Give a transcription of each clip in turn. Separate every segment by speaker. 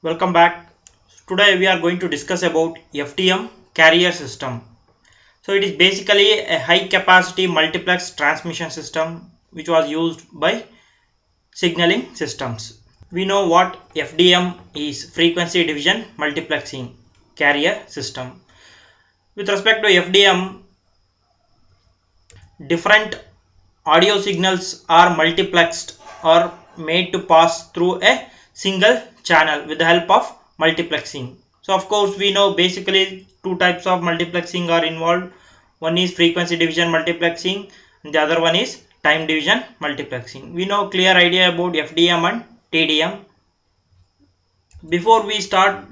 Speaker 1: Welcome back. Today we are going to discuss about FDM Carrier System. So it is basically a high capacity multiplex transmission system which was used by signaling systems. We know what FDM is, frequency division multiplexing carrier system. With respect to FDM, different audio signals are multiplexed or made to pass through a single channel with the help of multiplexing. So of course we know basically two types of multiplexing are involved. One is frequency division multiplexing and the other one is time division multiplexing. We know clear idea about FDM and TDM. Before we start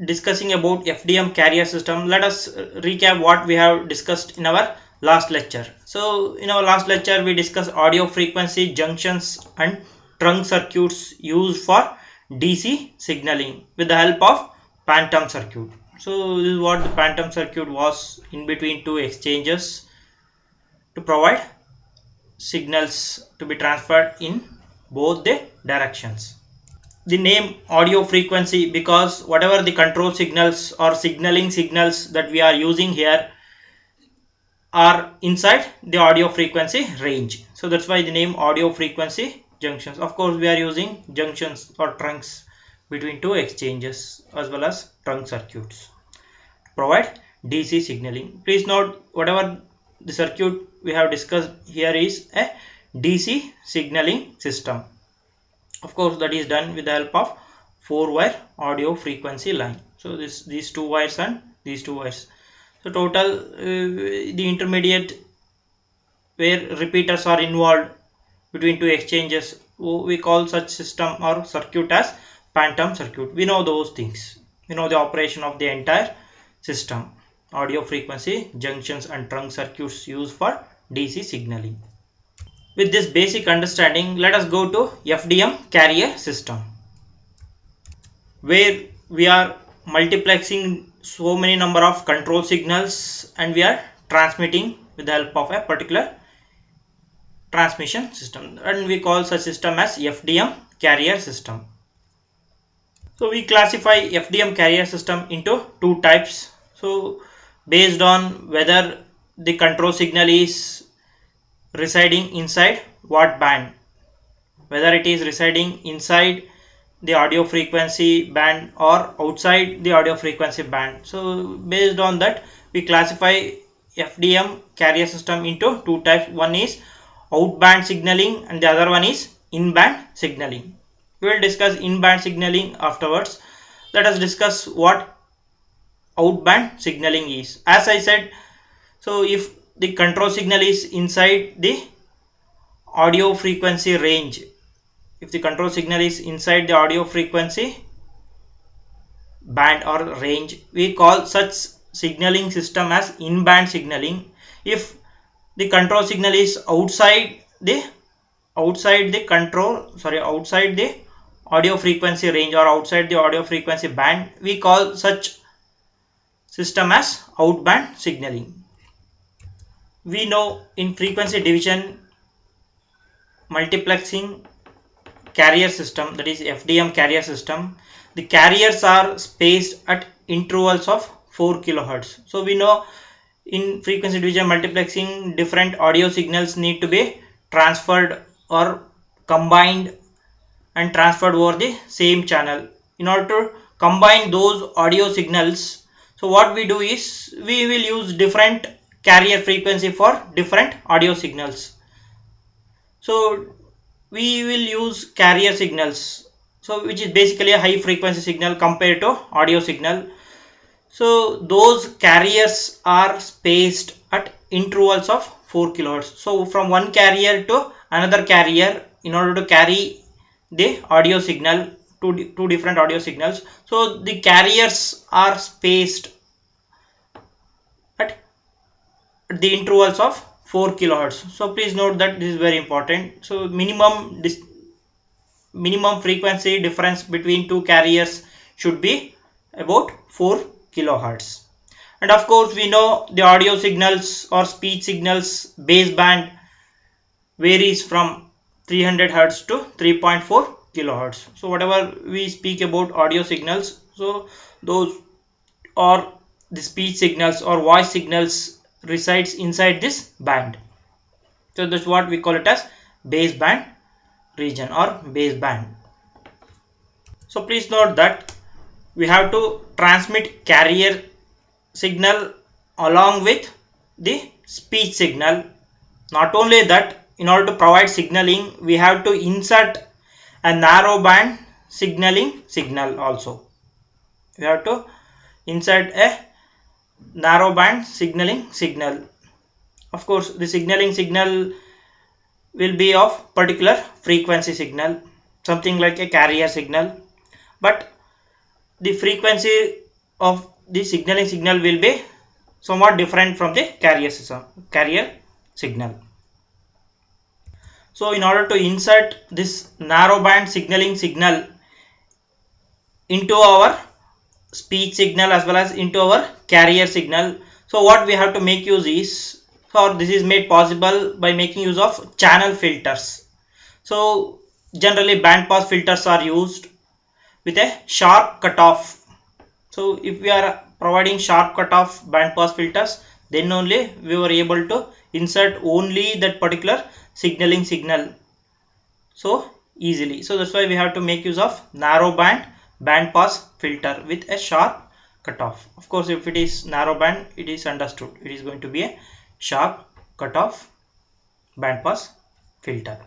Speaker 1: discussing about FDM carrier system, let us recap what we have discussed in our last lecture. So in our last lecture we discussed audio frequency junctions and trunk circuits used for DC signaling with the help of phantom circuit. So this is what the phantom circuit was, in between two exchanges to provide signals to be transferred in both the directions. The name audio frequency because whatever the control signals or signaling signals that we are using here are inside the audio frequency range. So that's why the name audio frequency junctions. Of course we are using junctions or trunks between two exchanges as well as trunk circuits to provide DC signaling. Please note whatever the circuit we have discussed here is a DC signaling system. Of course that is done with the help of 4-wire audio frequency line. So these two wires and these two wires. So total the intermediate where repeaters are involved between two exchanges, we call such system or circuit as phantom circuit. We know those things. We know the operation of the entire system. Audio frequency junctions and trunk circuits used for DC signaling. With this basic understanding, let us go to FDM carrier system, where we are multiplexing so many number of control signals and we are transmitting with the help of a particular transmission system, and we call such system as FDM carrier system. So we classify FDM carrier system into two types. So based on whether the control signal is residing inside what band, whether it is residing inside the audio frequency band or outside the audio frequency band. So based on that we classify FDM carrier system into two types. One is outband signaling and the other one is in-band signaling. We will discuss in-band signaling afterwards. Let us discuss what outband signaling is. As I said, so if the control signal is inside the audio frequency range, if the control signal is inside the audio frequency band or range, we call such signaling system as in-band signaling. If the control signal is outside the audio frequency range or outside the audio frequency band, we call such system as outband signaling. We know in frequency division multiplexing carrier system, that is FDM carrier system, the carriers are spaced at intervals of 4 kHz. So we know in frequency division multiplexing different audio signals need to be transferred or combined and transferred over the same channel. In order to combine those audio signals, so what we do is we will use different carrier frequency for different audio signals. So we will use carrier signals, so which is basically a high frequency signal compared to audio signal. So those carriers are spaced at intervals of 4 kHz. So from one carrier to another carrier, in order to carry the audio signal, two different audio signals, so the carriers are spaced at the intervals of 4 kHz. So please note that this is very important. So minimum frequency difference between two carriers should be about 4 kHz. And of course we know the audio signals or speech signals baseband varies from 300 Hz to 3.4 kilohertz. So whatever we speak about audio signals, so those are the speech signals or voice signals resides inside this band. So that's what we call it as baseband region or baseband. So please note that we have to transmit carrier signal along with the speech signal. Not only that, in order to provide signaling, we have to insert a narrow band signaling signal also. We have to insert a narrow band signaling signal. Of course, the signaling signal will be of particular frequency signal, something like a carrier signal, but the frequency of the signaling signal will be somewhat different from the carrier signal. So in order to insert this narrow band signaling signal into our speech signal as well as into our carrier signal, so what we have to make use is, or this is made possible by making use of channel filters. So generally band pass filters are used with a sharp cutoff. So if we are providing sharp cutoff band pass filters, then only we were able to insert only that particular signaling signal so easily. So that's why we have to make use of narrow band pass filter with a sharp cutoff. Of course, if it is narrow band, it is understood. It is going to be a sharp cutoff band pass filter.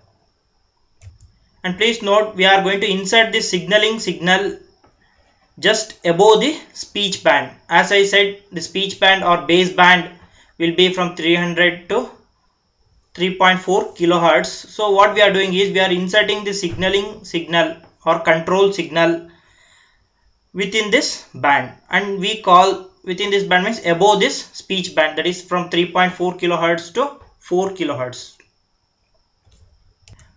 Speaker 1: And please note, we are going to insert this signaling signal just above the speech band. As I said, the speech band or base band will be from 300 to 3.4 kilohertz. So what we are doing is we are inserting the signaling signal or control signal within this band, and we call within this band means above this speech band, that is from 3.4 kilohertz to 4 kilohertz,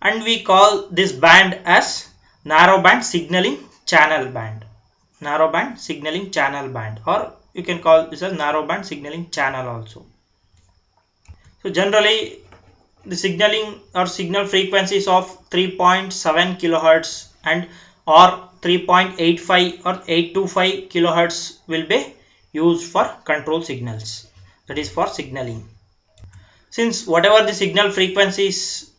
Speaker 1: and we call this band as narrowband signaling channel band. Narrowband signaling channel band, or you can call this as narrowband signaling channel also. So generally the signaling or signal frequencies of 3.7 kilohertz and or 3.85 or 825 kilohertz will be used for control signals, that is for signaling. Since whatever the signal frequencies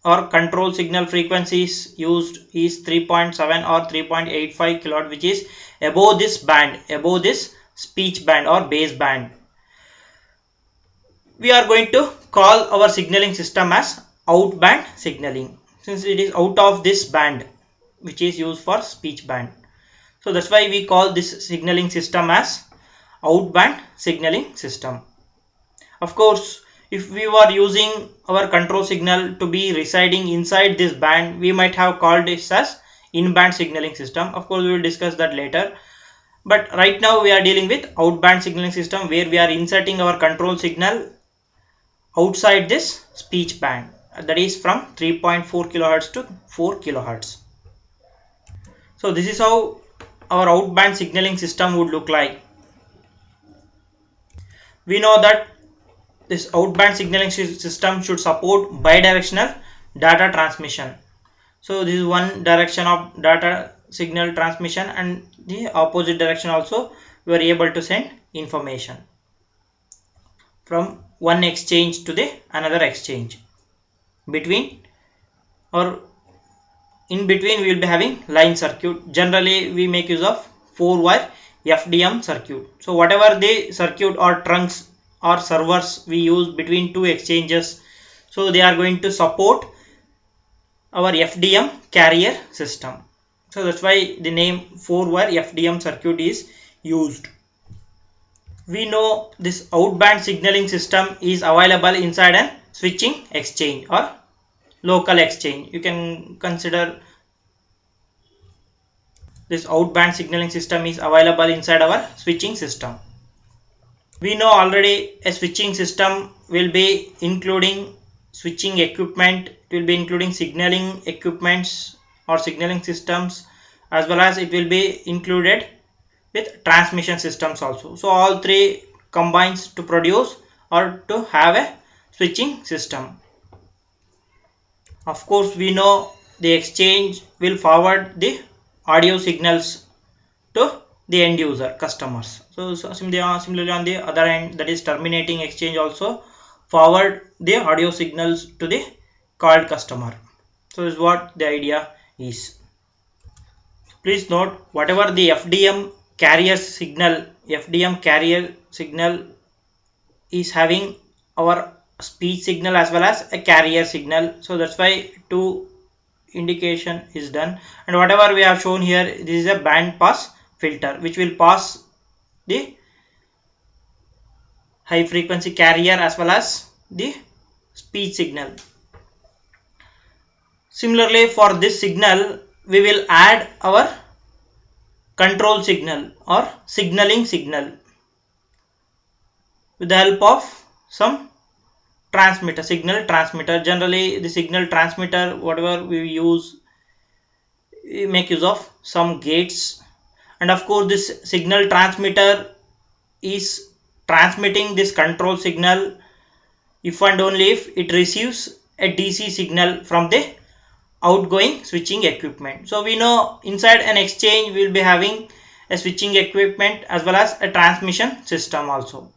Speaker 1: or control signal frequencies used is 3.7 or 3.85 kilohertz, which is above this band, above this speech band or base band, we are going to call our signaling system as outband signaling, since it is out of this band which is used for speech band. So that's why we call this signaling system as outband signaling system. Of course, if we were using our control signal to be residing inside this band, we might have called this as in-band signaling system. Of course, we will discuss that later. But right now we are dealing with outband signaling system, where we are inserting our control signal outside this speech band, that is from 3.4 kilohertz to 4 kilohertz. So this is how our outband signaling system would look like. We know that this outband signaling system should support bidirectional data transmission. So this is one direction of data signal transmission, and the opposite direction also we are able to send information from one exchange to the another exchange. Between or in between we will be having line circuit. Generally we make use of 4-wire FDM circuit. So whatever the circuit or trunks or servers we use between two exchanges, so they are going to support our FDM carrier system. So that's why the name 4-wire FDM circuit is used. We know this outband signaling system is available inside a switching exchange or local exchange. You can consider this outband signaling system is available inside our switching system. We know already a switching system will be including switching equipment, it will be including signaling equipments or signaling systems, as well as it will be included with transmission systems also. So all three combines to produce or to have a switching system. Of course, we know the exchange will forward the audio signals to the end user customers. So similarly on the other end, that is terminating exchange, also forward the audio signals to the called customer. So this is what the idea is. Please note, whatever the FDM carrier signal is having our speech signal as well as a carrier signal. So that's why two indication is done, and whatever we have shown here, this is a band pass filter which will pass the high frequency carrier as well as the speech signal. Similarly, for this signal we will add our control signal or signaling signal with the help of some transmitter, signal transmitter. Generally the signal transmitter, whatever we use, we make use of some gates, and of course this signal transmitter is transmitting this control signal if and only if it receives a DC signal from the outgoing switching equipment. So we know inside an exchange we will be having a switching equipment as well as a transmission system also.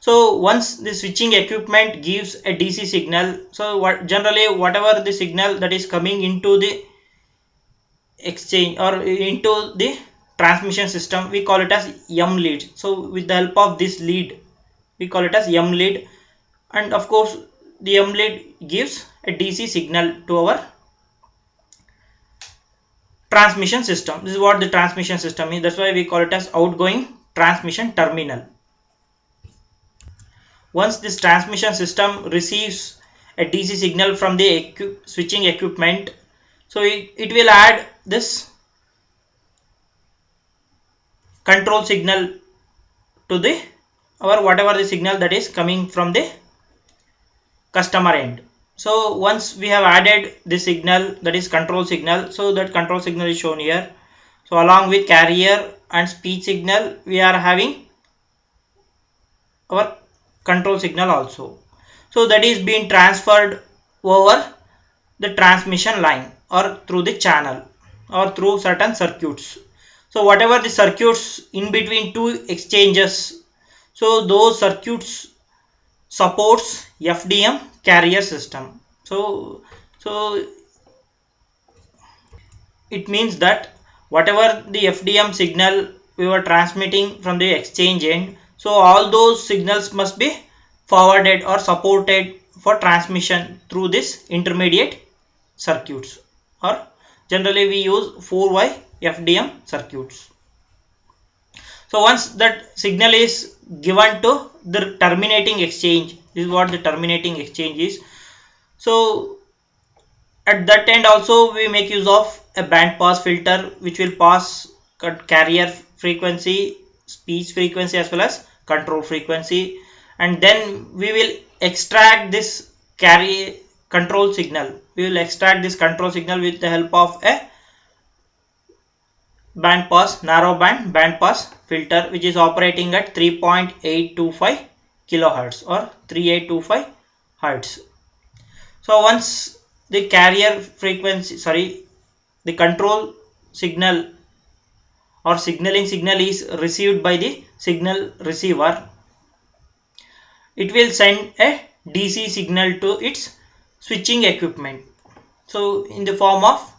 Speaker 1: So once the switching equipment gives a DC signal, so generally whatever the signal that is coming into the exchange or into the transmission system, we call it as M lead. So with the help of this lead, we call it as M lead, and of course the M lead gives a DC signal to our transmission system. This is what the transmission system is. That's why we call it as outgoing transmission terminal. Once this transmission system receives a DC signal from the switching equipment, so it will add this control signal to the whatever the signal that is coming from the customer end. So once we have added the signal, that is control signal, so that control signal is shown here. So along with carrier and speech signal, we are having our control signal also. So that is being transferred over the transmission line or through the channel or through certain circuits. So whatever the circuits in between two exchanges, so those circuits supports FDM carrier system. So it means that whatever the FDM signal we were transmitting from the exchange end, so all those signals must be forwarded or supported for transmission through this intermediate circuits, or generally we use 4-way FDM circuits. So once that signal is given to the terminating exchange, this is what the terminating exchange is. So at that end also we make use of a band pass filter which will pass carrier frequency, speech frequency as well as control frequency, and then we will extract this control signal. We will extract this control signal with the help of a band pass, narrow band pass filter which is operating at 3.825 kilohertz or 3825 hertz. So once the carrier frequency, the control signal or signaling signal is received by the signal receiver, it will send a DC signal to its switching equipment. So in the form of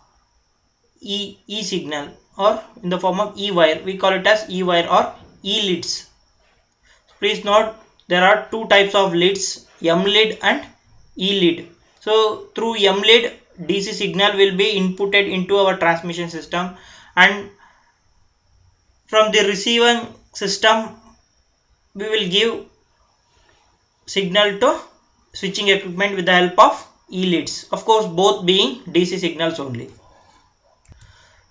Speaker 1: E signal or in the form of E wire, we call it as E wire or E leads. Please note there are two types of leads, M lead and E lead. So through M lead, DC signal will be inputted into our transmission system, and from the receiving system we will give signal to switching equipment with the help of E leads, of course both being DC signals only.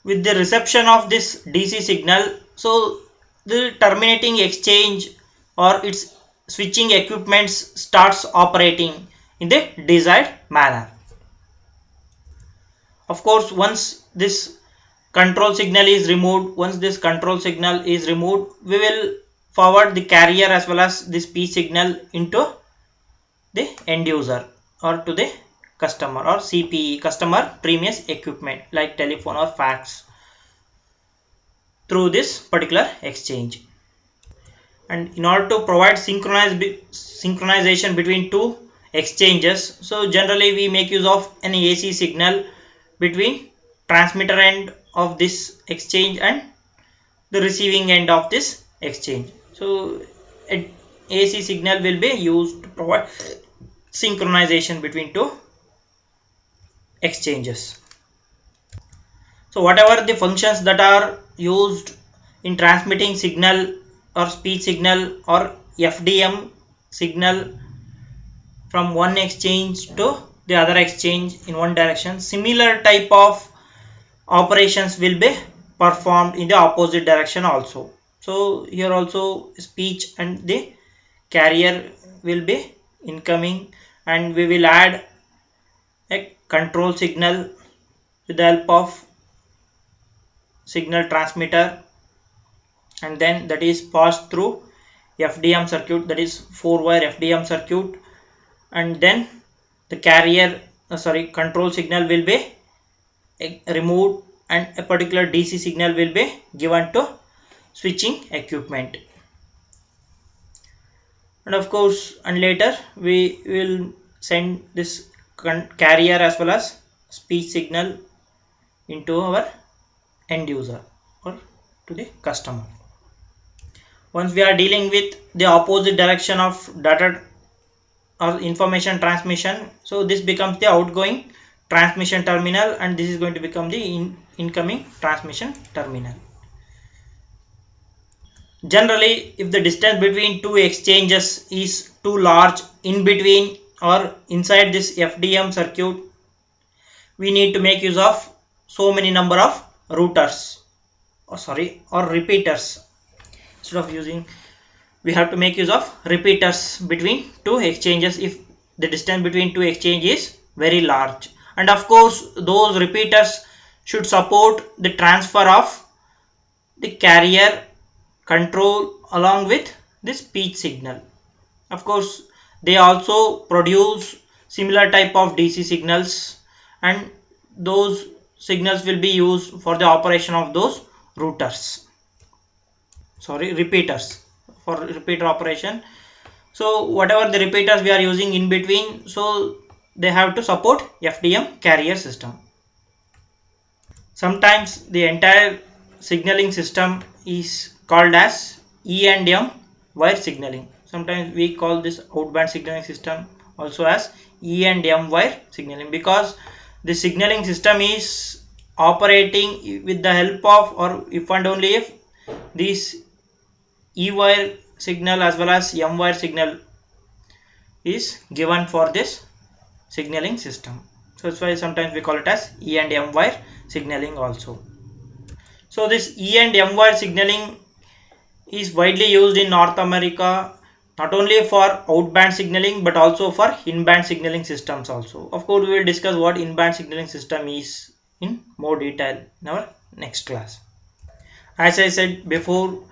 Speaker 1: With the reception of this DC signal, so the terminating exchange or its switching equipments starts operating in the desired manner. Of course, once this control signal is removed, we will forward the carrier as well as the speech signal into the end user or to the customer, or CPE, customer premise equipment like telephone or fax, through this particular exchange. And in order to provide synchronization between two exchanges, so generally we make use of an AC signal between transmitter end of this exchange and the receiving end of this exchange. So an AC signal will be used to provide synchronization between two exchanges. So whatever the functions that are used in transmitting signal or speech signal or FDM signal from one exchange to the other exchange in one direction, similar type of operations will be performed in the opposite direction also. So here also speech and the carrier will be incoming, and we will add a control signal with the help of signal transmitter, and then that is passed through FDM circuit, that is 4-wire FDM circuit, and then the carrier control signal will be removed and a particular DC signal will be given to switching equipment. And of course, and later we will send this carrier as well as speech signal into our end user or to the customer. Once we are dealing with the opposite direction of data or information transmission, so this becomes the outgoing transmission terminal, and this is going to become the incoming transmission terminal. Generally, if the distance between two exchanges is too large, in between or inside this FDM circuit, we need to make use of so many number of routers or repeaters. Instead of using, we have to make use of repeaters between two exchanges if the distance between two exchanges is very large. And of course, those repeaters should support the transfer of the carrier control along with the speech signal. Of course, they also produce similar type of DC signals, and those signals will be used for the operation of those repeaters for repeater operation. So whatever the repeaters we are using in between, so they have to support FDM carrier system. Sometimes the entire signaling system is called as E&M wire signaling. Sometimes we call this outband signaling system also as E&M wire signaling, because the signaling system is operating with the help of, or if and only if, this E wire signal as well as M wire signal is given for this signaling system. So that's why sometimes we call it as E and M wire signaling also. So this E and M wire signaling is widely used in North America, not only for outband signaling but also for in-band signaling systems also. Of course, we will discuss what in-band signaling system is in more detail in our next class. As I said before,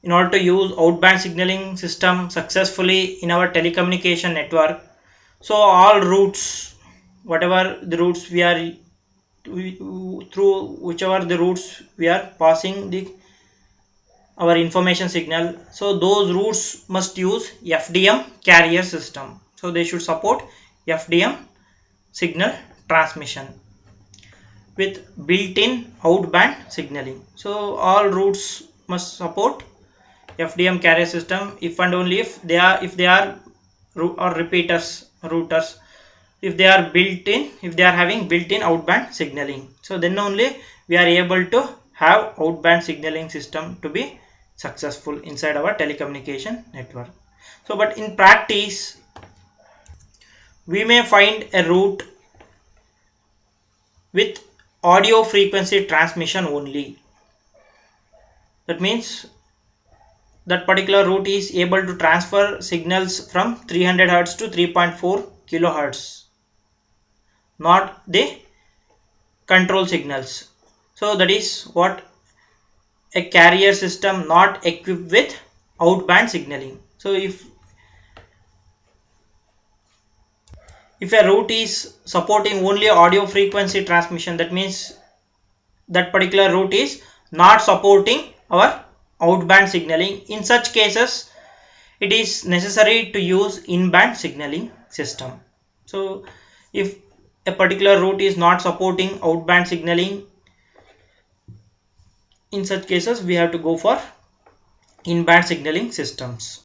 Speaker 1: in order to use outband signaling system successfully in our telecommunication network, so all routes, whatever the routes we are through, whichever the routes we are passing our information signal, so those routes must use FDM carrier system. So they should support FDM signal transmission with built-in outband signaling. So all routes must support FDM carrier system if and only if they are or repeaters, routers, if they are having built-in outband signaling. So then only we are able to have outband signaling system to be successful inside our telecommunication network. So but in practice, we may find a route with audio frequency transmission only. That means that particular route is able to transfer signals from 300 Hz to 3.4 kHz, not the control signals. So that is what a carrier system not equipped with outband signaling. So if If a route is supporting only audio frequency transmission, that means that particular route is not supporting our outband signaling. In such cases, it is necessary to use in-band signaling system. So if a particular route is not supporting outband signaling, in such cases we have to go for in-band signaling systems.